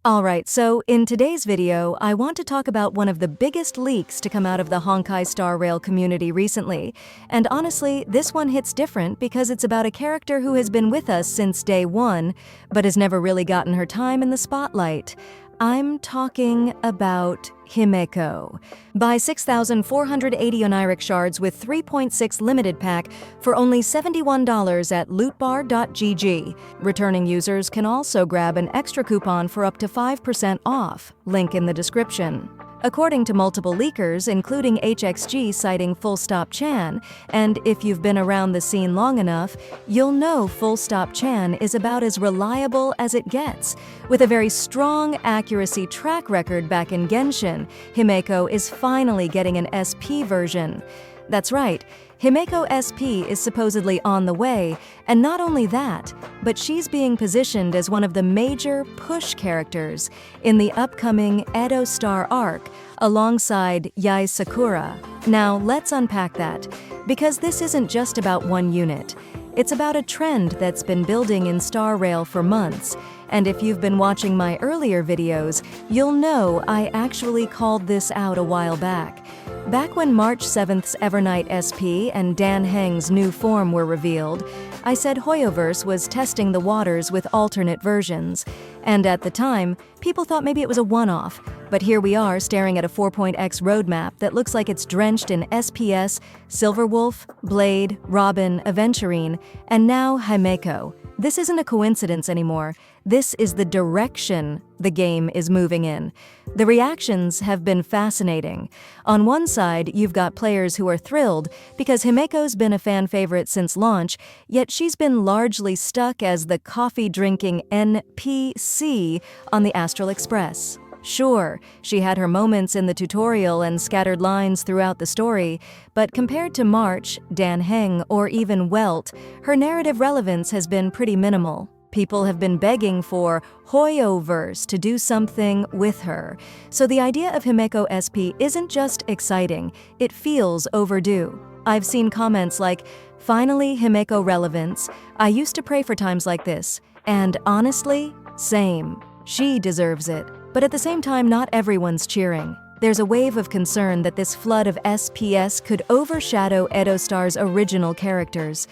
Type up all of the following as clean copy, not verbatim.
Alright, so in today's video, I want to talk about one of the biggest leaks to come out of the Honkai Star Rail community recently. And honestly, this one hits different because it's about a character who has been with us since day one, but has never really gotten her time in the spotlight. I'm talking about HIMEKO. Buy 6,480 Oniric shards with 3.6 limited pack for only $71 at lootbar.gg. Returning users can also grab an extra coupon for up to 5% off. Link in the description. According to multiple leakers, including HXG citing Full Stop Chan, and if you've been around the scene long enough, you'll know Full Stop Chan is about as reliable as it gets. With a very strong accuracy track record back in Genshin, HIMEKO is finally getting an SP version. That's right, HIMEKO SP is supposedly on the way, and not only that, but she's being positioned as one of the major push characters in the upcoming Edo Star arc, alongside Yae Sakura. Now, let's unpack that, because this isn't just about one unit. It's about a trend that's been building in Star Rail for months, and if you've been watching my earlier videos, you'll know I actually called this out a while back. Back when March 7th's Evernight SP and Dan Heng's new form were revealed, I said Hoyoverse was testing the waters with alternate versions. And at the time, people thought maybe it was a one-off, but here we are staring at a 4.x roadmap that looks like it's drenched in SPS, Silverwolf, Blade, Robin, Aventurine, and now HIMEKO. This isn't a coincidence anymore. This is the direction the game is moving in. The reactions have been fascinating. On one side, you've got players who are thrilled because HIMEKO's been a fan favorite since launch, yet she's been largely stuck as the coffee-drinking NPC on the Astral Express. Sure, she had her moments in the tutorial and scattered lines throughout the story, but compared to March, Dan Heng, or even Welt, her narrative relevance has been pretty minimal. People have been begging for Hoyoverse to do something with her. So the idea of HIMEKO SP isn't just exciting, it feels overdue. I've seen comments like, "Finally HIMEKO relevance. I used to pray for times like this." And honestly, same. She deserves it. But at the same time, not everyone's cheering. There's a wave of concern that this flood of SPS could overshadow Edo Star's original characters.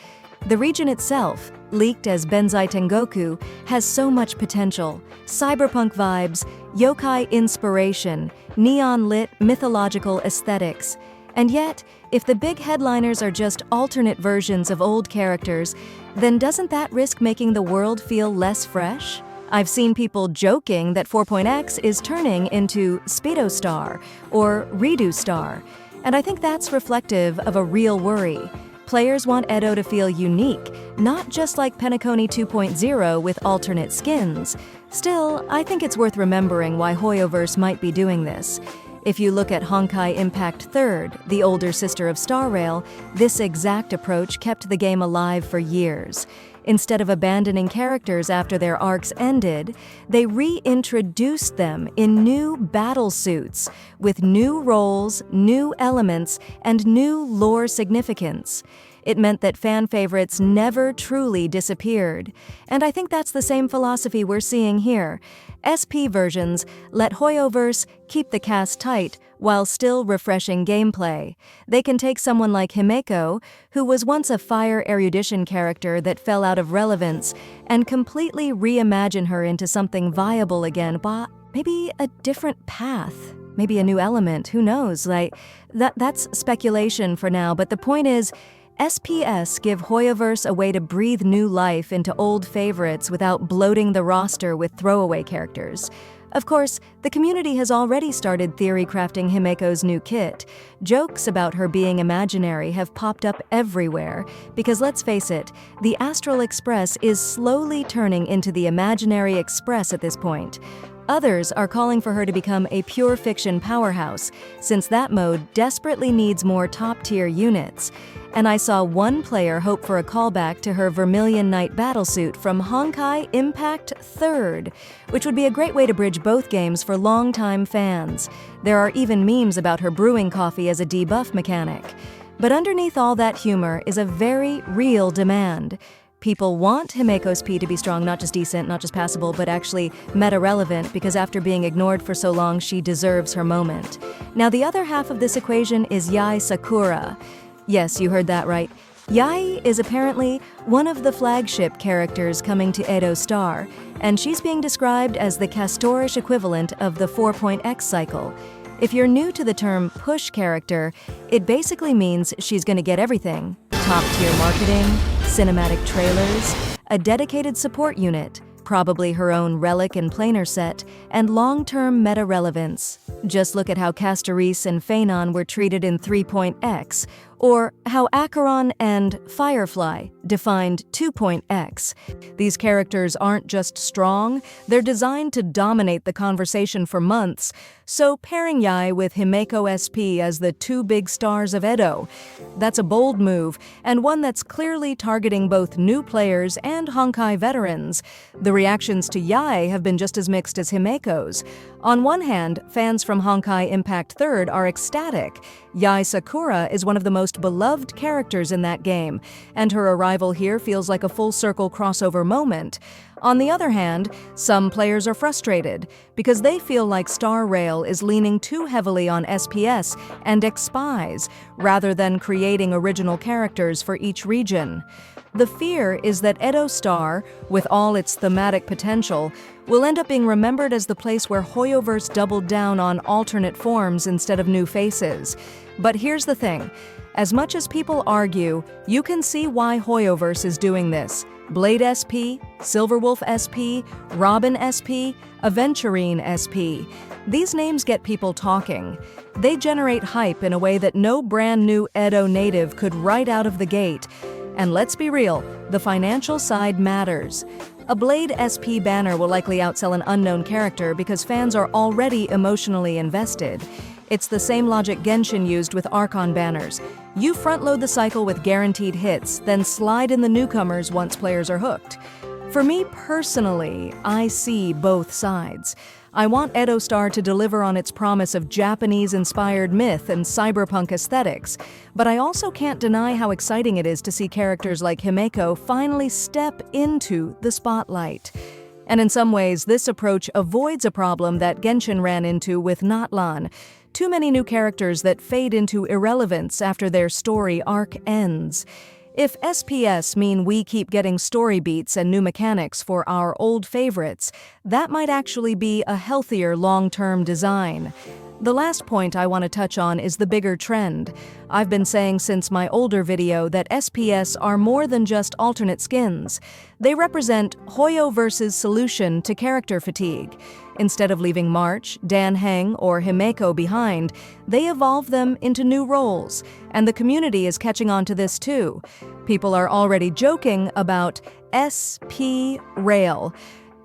The region itself, leaked as Benzai Tengoku, has so much potential. Cyberpunk vibes, yokai inspiration, neon-lit mythological aesthetics. And yet, if the big headliners are just alternate versions of old characters, then doesn't that risk making the world feel less fresh? I've seen people joking that 4.x is turning into Speedo Star or Redo Star, and I think that's reflective of a real worry. Players want Edo to feel unique, not just like Penacony 2.0 with alternate skins. Still, I think it's worth remembering why Hoyoverse might be doing this. If you look at Honkai Impact 3rd, the older sister of Star Rail, this exact approach kept the game alive for years. Instead of abandoning characters after their arcs ended, they reintroduced them in new battle suits, with new roles, new elements, and new lore significance. It meant that fan favorites never truly disappeared. And I think that's the same philosophy we're seeing here. SP versions let Hoyoverse keep the cast tight while still refreshing gameplay. They can take someone like HIMEKO, who was once a fire erudition character that fell out of relevance, and completely reimagine her into something viable again, but maybe a different path. Maybe a new element, who knows? That's speculation for now, but the point is, SPS give Hoyoverse a way to breathe new life into old favorites without bloating the roster with throwaway characters. Of course, the community has already started theory crafting HIMEKO's new kit. Jokes about her being imaginary have popped up everywhere, because let's face it, the Astral Express is slowly turning into the Imaginary Express at this point. Others are calling for her to become a pure fiction powerhouse, since that mode desperately needs more top-tier units. And I saw one player hope for a callback to her Vermilion Knight battlesuit from Honkai Impact 3rd, which would be a great way to bridge both games for longtime fans. There are even memes about her brewing coffee as a debuff mechanic. But underneath all that humor is a very real demand. People want HIMEKO's P to be strong, not just decent, not just passable, but actually meta-relevant, because after being ignored for so long, she deserves her moment. Now, the other half of this equation is Yae Sakura. Yes, you heard that right. Yae is apparently one of the flagship characters coming to Edo Star, and she's being described as the castorish equivalent of the 4.X cycle. If you're new to the term push character, it basically means she's gonna get everything. Top-tier marketing, cinematic trailers, a dedicated support unit, probably her own relic and planar set, and long-term meta-relevance. Just look at how Castoris and Phanon were treated in 3.X, or how Acheron and Firefly defined 2.X. These characters aren't just strong, they're designed to dominate the conversation for months, so pairing Yae with HIMEKO SP as the two big stars of Edo, that's a bold move, and one that's clearly targeting both new players and Honkai veterans. The reactions to Yae have been just as mixed as HIMEKO's. On one hand, fans from Honkai Impact 3rd are ecstatic. Yae Sakura is one of the most beloved characters in that game, and her arrival here feels like a full-circle crossover moment. On the other hand, some players are frustrated because they feel like Star Rail is leaning too heavily on SPS and XSpies rather than creating original characters for each region. The fear is that Edo Star, with all its thematic potential, will end up being remembered as the place where Hoyoverse doubled down on alternate forms instead of new faces. But here's the thing. As much as people argue, you can see why Hoyoverse is doing this. Blade SP, Silverwolf SP, Robin SP, Aventurine SP. These names get people talking. They generate hype in a way that no brand new Edo native could right out of the gate. And let's be real, the financial side matters. A Blade SP banner will likely outsell an unknown character because fans are already emotionally invested. It's the same logic Genshin used with Archon banners. You front-load the cycle with guaranteed hits, then slide in the newcomers once players are hooked. For me personally, I see both sides. I want Edo Star to deliver on its promise of Japanese-inspired myth and cyberpunk aesthetics, but I also can't deny how exciting it is to see characters like HIMEKO finally step into the spotlight. And in some ways, this approach avoids a problem that Genshin ran into with Natlan. Too many new characters that fade into irrelevance after their story arc ends. If SPS mean we keep getting story beats and new mechanics for our old favorites, that might actually be a healthier long-term design. The last point I want to touch on is the bigger trend. I've been saying since my older video that SPS are more than just alternate skins. They represent Hoyoverse's solution to character fatigue. Instead of leaving March, Dan Heng, or HIMEKO behind, they evolve them into new roles, and the community is catching on to this too. People are already joking about SP Rail,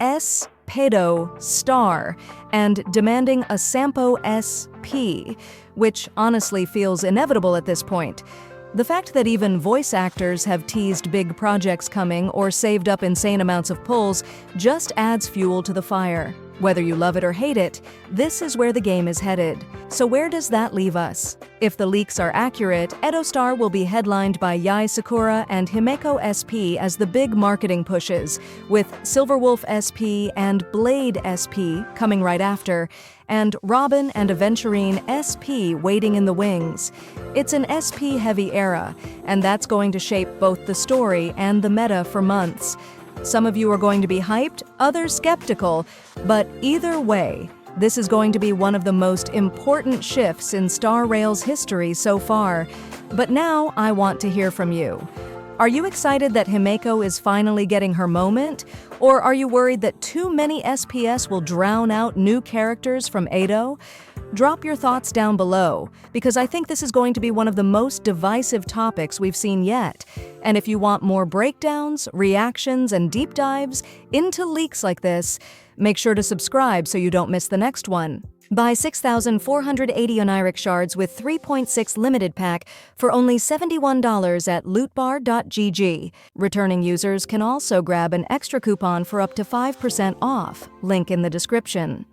S Pedo Star, and demanding a Sampo SP, which honestly feels inevitable at this point. The fact that even voice actors have teased big projects coming or saved up insane amounts of pulls just adds fuel to the fire. Whether you love it or hate it, this is where the game is headed. So where does that leave us? If the leaks are accurate, Edo Star will be headlined by Yae Sakura and HIMEKO SP as the big marketing pushes, with Silverwolf SP and Blade SP coming right after, and Robin and Aventurine SP waiting in the wings. It's an SP-heavy era, and that's going to shape both the story and the meta for months. Some of you are going to be hyped, others skeptical, but either way, this is going to be one of the most important shifts in Star Rail's history so far. But now I want to hear from you. Are you excited that HIMEKO is finally getting her moment? Or are you worried that too many SPS will drown out new characters from Edo? Drop your thoughts down below, because I think this is going to be one of the most divisive topics we've seen yet. And if you want more breakdowns, reactions, and deep dives into leaks like this, make sure to subscribe so you don't miss the next one. Buy 6,480 Oniric shards with 3.6 limited pack for only $71 at lootbar.gg. Returning users can also grab an extra coupon for up to 5% off. Link in the description.